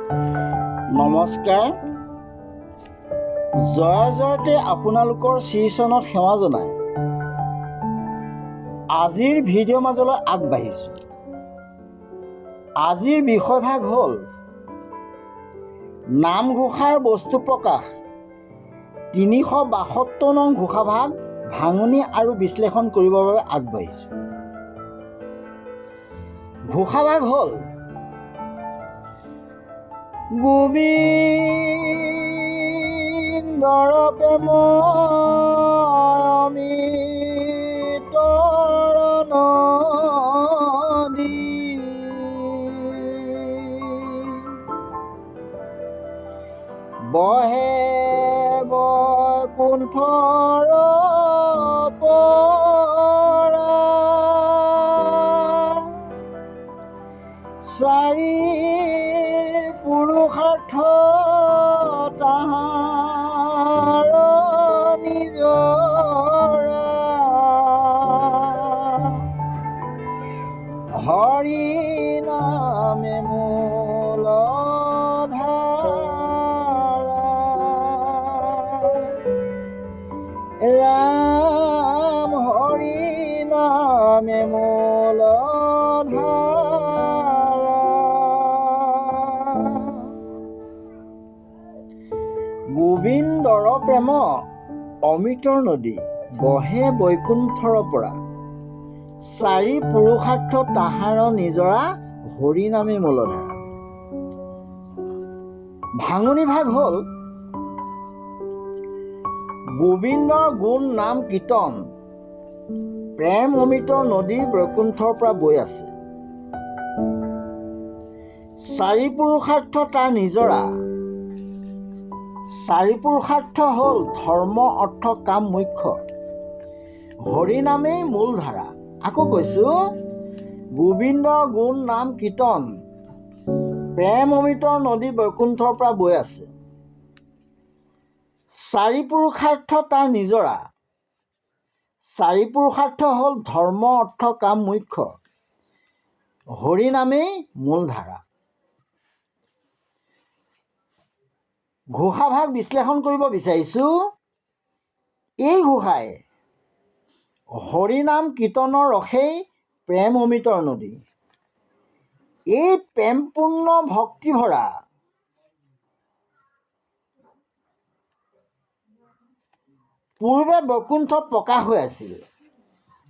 নমস্কাৰ। জয় জয়তে আপোনালোকৰ শ্ৰীচৰণত সেৱা জনাই আজিৰ ভিডিঅ' মাজলৈ আগবাঢ়িছোঁ। আজিৰ বিষয়ভাগ হ'ল নামঘোষাৰ বস্তু প্ৰকাশ ৩৭২ নং ঘোষাভাগ ভাঙনি আৰু বিশ্লেষণ কৰিবৰ বাবে আগবাঢ়িছোঁ। ঘোষাভাগ হ'ল গোবিন্দৰ প্ৰেম অমৃতৰ নদী, বহে বৈকুণ্ঠৰ পৰা, চাৰি পুৰুষাৰ্থ তাহাৰ নিজৰা, হৰি নামে মূল ধাৰা, ৰাম হৰি নামে মূল ধাৰা, গোবিন্দৰ প্ৰেম অমৃতৰ নদী, বহে বৈকুণ্ঠৰ পৰা, চাৰি পুৰুষাৰ্থ তাহাৰ নিজৰা, হৰি নামে মূলধাৰা। ভাঙনি ভাগ হ'ল গোবিন্দৰ গুণ নাম কীৰ্তন, প্ৰেম অমৃতৰ নদী বৈকুণ্ঠৰ পৰা বৈ আছে, চাৰি পুৰুষাৰ্থ তাৰ নিজৰা। চাৰি পুৰুষাৰ্থ হ'ল ধৰ্ম অৰ্থ কাম মোক্ষ, হৰি নামেই মূল ধাৰা। আকৌ কৈছোঁ, গোবিন্দৰ গুণ নাম কীৰ্তন, প্ৰেম অমৃতৰ নদী বৈকুণ্ঠৰ পৰা বৈ আছে, চাৰি পুৰুষাৰ্থ তাৰ নিজৰা। চাৰি পুৰুষাৰ্থ হ'ল ধৰ্ম অৰ্থ কাম মোক্ষ, হৰি নামেই মূল ধাৰা। ঘোষাভাগ বিশ্লেষণ কৰিব বিচাৰিছোঁ। এই ঘোষাই হৰি নাম কীৰ্তনৰ ৰসেই প্ৰেম অমৃতৰ নদী, এই প্ৰেমপূৰ্ণ ভক্তিভৰা পূৰ্বে বৈকুণ্ঠত প্ৰকাশ হৈ আছিল।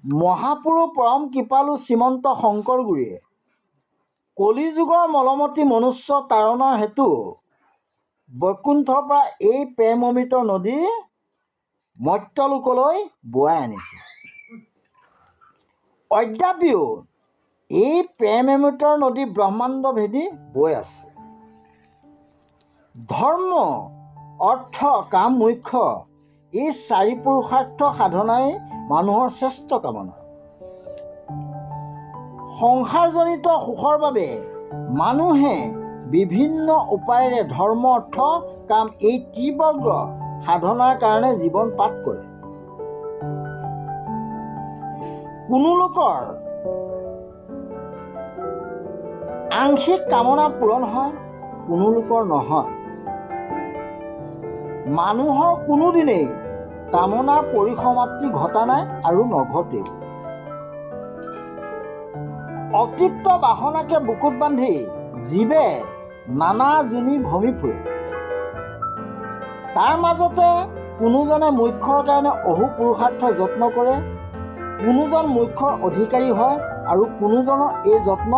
মহাপুৰুষ পৰম কৃপালু শ্ৰীমন্ত শংকৰ গুৰুৱে কলিযুগৰ মলমতী মনুষ্য তাৰণৰ হেতু বৈকুণ্ঠৰ পৰা এই প্ৰেম অমৃতৰ নদী মৰ্ত্যলোকলৈ বোৱাই আনিছে। অদ্যাপিও এই প্ৰেম অমৃতৰ নদী ব্ৰহ্মাণ্ড ভেদী বৈ আছে। ধৰ্ম অৰ্থ কাম মোক্ষ, এই চাৰি পুৰুষাৰ্থ সাধনাই মানুহৰ শ্ৰেষ্ঠ কামনা। সংসাৰজনিত সুখৰ বাবে মানুহে বিভিন্ন উপায়েৰে ধৰ্ম অৰ্থ কাম এই ত্ৰিবৰ্গ সাধনাৰ কাৰণে জীৱন পাত কৰে। কোনো লোকৰ আংশিক কামনা পূৰণ হয়, কোনো লোকৰ নহয়। মানুহৰ কোনোদিনেই কামনাৰ পৰিসমাপ্তি ঘটা নাই আৰু নঘটেও। অতৃপ্ত বাসনাকে বুকুত বান্ধি জীৱে নানা যোনি ভ্ৰমি ফুৰে। তাৰ মাজতে কোনোজনে মোক্ষৰ কাৰণে অহু পুৰুষাৰ্থ যত্ন কৰে, কোনোজন মোক্ষৰ অধিকাৰী হয় আৰু কোনোজনৰ এই যত্ন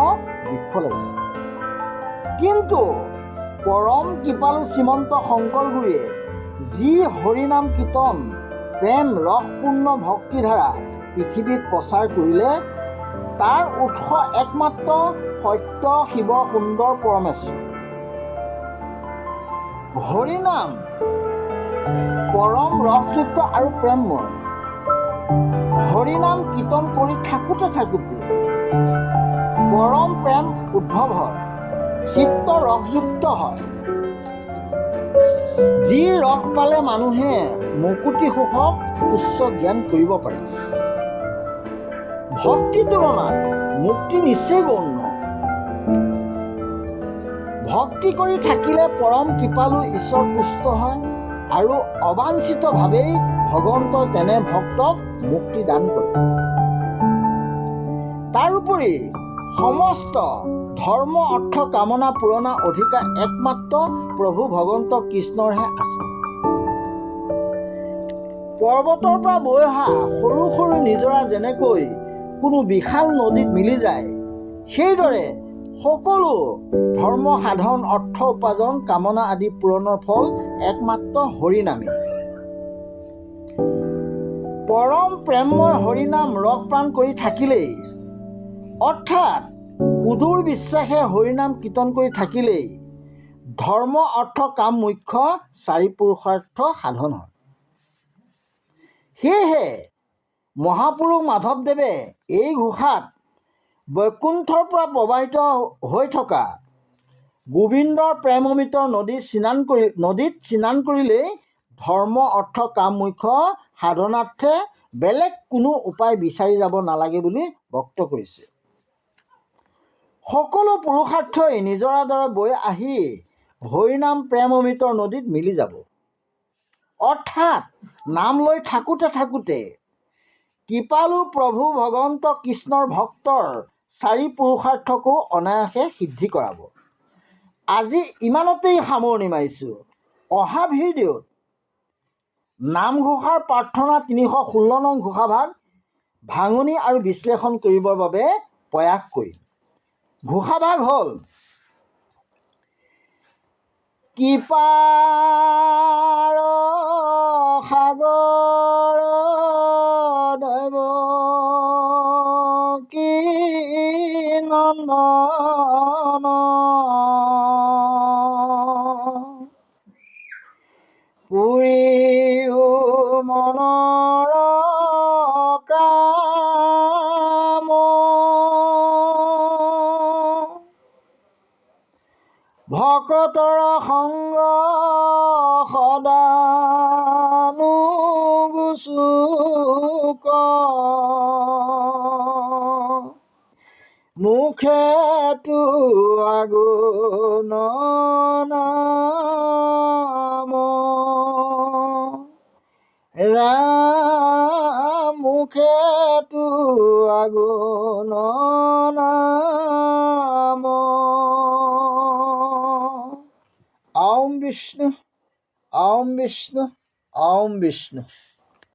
বিফলে যায়। কিন্তু পৰম কৃপালু শ্ৰীমন্ত শংকৰ গুৰুৱে যি হৰিনাম কীৰ্তন প্ৰেম ৰসপূৰ্ণ ভক্তিধাৰা পৃথিৱীত প্ৰচাৰ কৰিলে, তাৰ উৎস একমাত্ৰ সত্য শিৱ সুন্দৰ পৰমেশ্বৰ। হৰিনাম পৰম ৰসযুক্ত আৰু প্ৰেমময়। হৰিনাম কীৰ্তন কৰি থাকোঁতে পৰম প্ৰেম উদ্ভৱ হয়, চিত্ত ৰসযুক্ত হয়। যি ৰস পালে মানুহে মুকুতি সুখত তুচ্ছ জ্ঞান কৰিব পাৰে। ভক্তি তুলনাত মুক্তি নিশ্চয় গৌণ। ভক্তি কৰি থাকিলে পৰম কৃপালু ঈশ্বৰ তুষ্ট হয় আৰু অবাঞ্ছিতভাৱেই ভগৱন্তই তেনে ভক্তক মুক্তি দান কৰে। তাৰোপৰি সমস্ত ধৰ্ম অৰ্থ কামনা পূৰণৰ অধিকাৰ একমাত্ৰ প্ৰভু ভগৱন্ত কৃষ্ণৰহে আছে। পৰ্বতৰ পৰা বৈ অহা সৰু সৰু নিজৰা যেনেকৈ কোনো বিশাল নদীত মিলি যায়, সেইদৰে সকলো ধৰ্ম সাধন অৰ্থ উপাৰ্জন কামনা আদি পূৰণৰ ফল একমাত্ৰ হৰিনামেই। পৰম প্ৰেমময় হৰিনাম ৰস প্ৰাণ কৰি থাকিলেই, অৰ্থাৎ সুদূৰ বিশ্বাসে হৰিনাম কীৰ্তন কৰি থাকিলেই ধৰ্ম অৰ্থ কাম মুখ্য চাৰি পুৰুষাৰ্থ সাধন হয়। সেয়েহে মহাপুৰুষ মাধৱদেৱে এই ঘোষাত বৈকুণ্ঠৰ পৰা প্ৰবাহিত হৈ থকা গোবিন্দৰ প্ৰেম অমৃতৰ নদীত স্নান কৰিলেই ধৰ্ম অৰ্থ কাম মুখ্য সাধনাৰ্থে বেলেগ কোনো উপায় বিচাৰি যাব নালাগে বুলি বক্ত কৰিছে। সকলো পুৰুষাৰ্থই নিজৰাৰ দৰে বৈ আহি হৰিনাম প্ৰেম অমৃতৰ নদীত মিলি যাব। অৰ্থাৎ নাম লৈ থাকোঁতে কৃপালু প্ৰভু ভগৱন্ত কৃষ্ণৰ ভক্তৰ চাৰি পুৰুষাৰ্থকো অনায়াসে সিদ্ধি কৰাব। আজি ইমানতেই সামৰণি মাৰিছোঁ। অহা ভিডিঅ'ত নামঘোষাৰ প্ৰাৰ্থনা ৩১৬ নং ঘোষাভাগ ভাঙনি আৰু বিশ্লেষণ কৰিবৰ বাবে প্ৰয়াস কৰিম। ঘোষাভাগ হ'ল: কৃপাৰ সাগৰ দেৱকী নন্দন, পুৰিও মনৰ কাম, ভকতৰ সংগ সদানো গুচুক, মুখেতো আগুণ নাম, ৰাম মুখেতো আগুণ নাম। ওম বিষ্ণু, ওম বিষ্ণু, ওম বিষ্ণু।